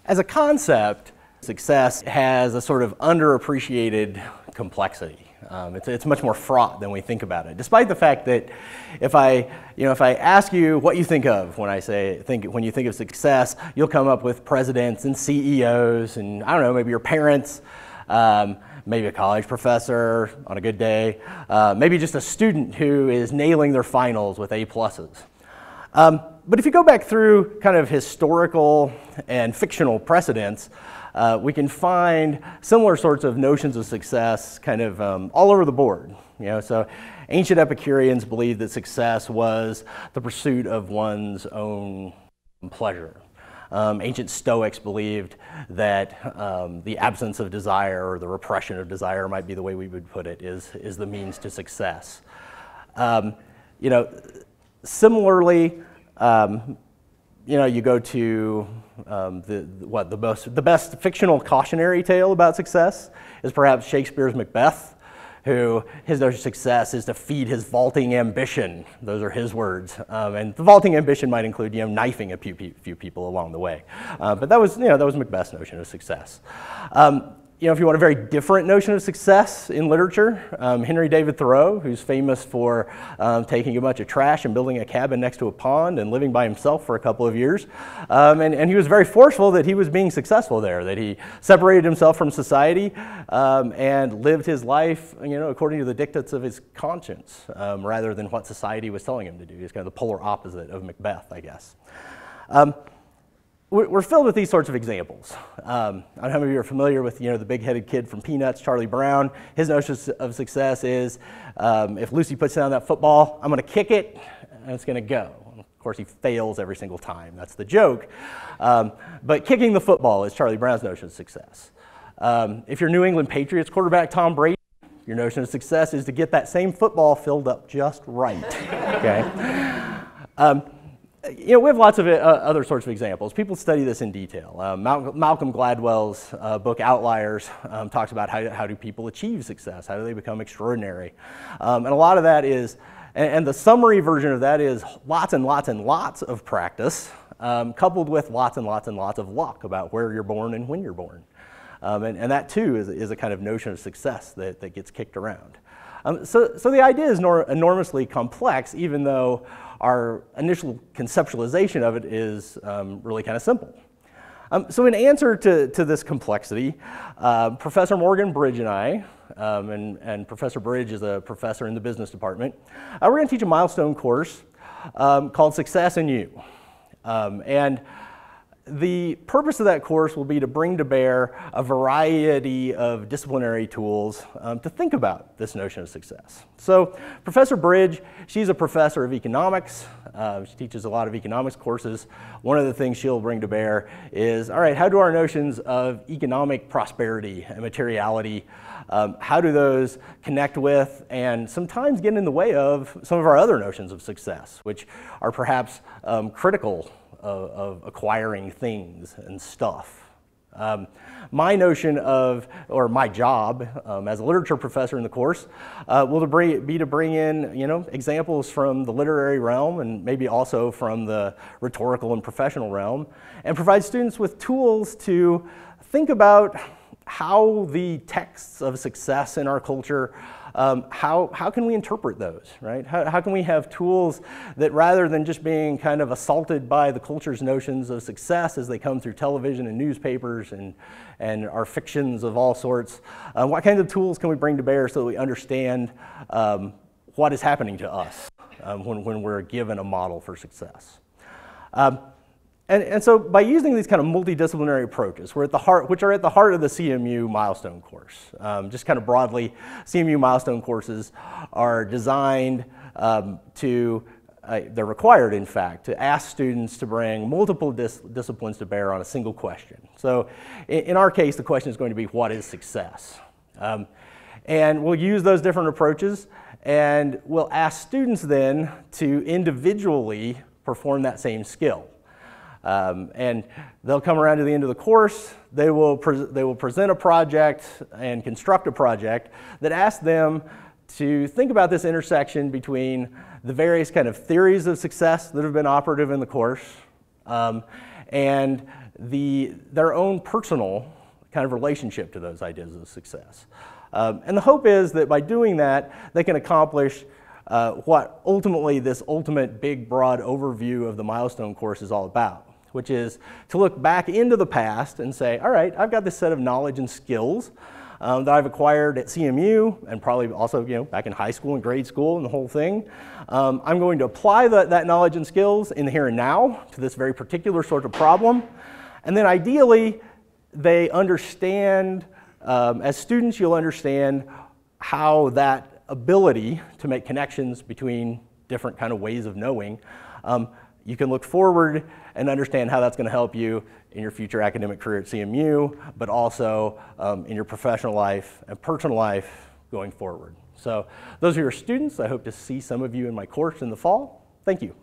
As a concept, success has a sort of underappreciated complexity. It's much more fraught than we think about it. Despite the fact that if I ask you what you think of when when you think of success, you'll come up with presidents and CEOs and, I don't know, maybe your parents, maybe a college professor on a good day, maybe just a student who is nailing their finals with A+s. But if you go back through kind of historical and fictional precedents, we can find similar sorts of notions of success kind of all over the board. So ancient Epicureans believed that success was the pursuit of one's own pleasure. Ancient Stoics believed that the absence of desire, or the repression of desire might be the way we would put it, is the means to success. Similarly, you go to the best fictional cautionary tale about success is perhaps Shakespeare's Macbeth, who his notion of success is to feed his vaulting ambition. Those are his words, and the vaulting ambition might include knifing a few people along the way. But that was Macbeth's notion of success. If you want a very different notion of success in literature, Henry David Thoreau, who's famous for taking a bunch of trash and building a cabin next to a pond and living by himself for a couple of years. And he was very forceful that he was being successful there, that he separated himself from society and lived his life according to the dictates of his conscience rather than what society was telling him to do. He's kind of the polar opposite of Macbeth, I guess. We're filled with these sorts of examples. I don't know how many of you are familiar with the big-headed kid from Peanuts, Charlie Brown. His notion of success is if Lucy puts down that football, I'm going to kick it and it's going to go. Of course, he fails every single time. That's the joke. But kicking the football is Charlie Brown's notion of success. If you're New England Patriots quarterback Tom Brady, your notion of success is to get that same football filled up just right. Okay. We have lots of other sorts of examples. People study this in detail. Malcolm Gladwell's book Outliers talks about how do people achieve success, how do they become extraordinary. And a lot of that is, and the summary version of that is lots and lots and lots of practice, coupled with lots and lots and lots of luck about where you're born and when you're born. And that too is a kind of notion of success that gets kicked around. So the idea is enormously complex, even though our initial conceptualization of it is really kind of simple. So in answer to this complexity, Professor Morgan Bridge and I, and Professor Bridge is a professor in the business department, we're going to teach a milestone course called Success in You. And the purpose of that course will be to bring to bear a variety of disciplinary tools to think about this notion of success. So Professor Bridge, she's a professor of economics. She teaches a lot of economics courses. One of the things she'll bring to bear is, all right, how do our notions of economic prosperity and materiality, how do those connect with and sometimes get in the way of some of our other notions of success, which are perhaps critical of acquiring things and stuff. My notion of, or my job as a literature professor in the course will be to bring in, examples from the literary realm and maybe also from the rhetorical and professional realm, and provide students with tools to think about how the texts of success in our culture, how can we interpret those, right? How can we have tools that, rather than just being kind of assaulted by the culture's notions of success as they come through television and newspapers and our fictions of all sorts, what kinds of tools can we bring to bear so that we understand what is happening to us when we're given a model for success? And so by using these kind of multidisciplinary approaches, which are at the heart of the CMU Milestone Course. Just kind of broadly, CMU Milestone Courses are designed they're required, in fact, to ask students to bring multiple disciplines to bear on a single question. So in our case, the question is going to be, what is success? And we'll use those different approaches, and we'll ask students then to individually perform that same skill. And they'll come around to the end of the course, they will present a project and construct a project that asks them to think about this intersection between the various kind of theories of success that have been operative in the course and their own personal kind of relationship to those ideas of success. And the hope is that by doing that, they can accomplish what ultimately this ultimate big, broad overview of the Milestone Course is all about, which is to look back into the past and say, all right, I've got this set of knowledge and skills that I've acquired at CMU and probably also back in high school and grade school and the whole thing. I'm going to apply that knowledge and skills in the here and now to this very particular sort of problem. And then ideally, they understand, as students, you'll understand how that ability to make connections between different kind of ways of knowing, you can look forward and understand how that's going to help you in your future academic career at CMU, but also in your professional life and personal life going forward. So those are your students. I hope to see some of you in my course in the fall. Thank you.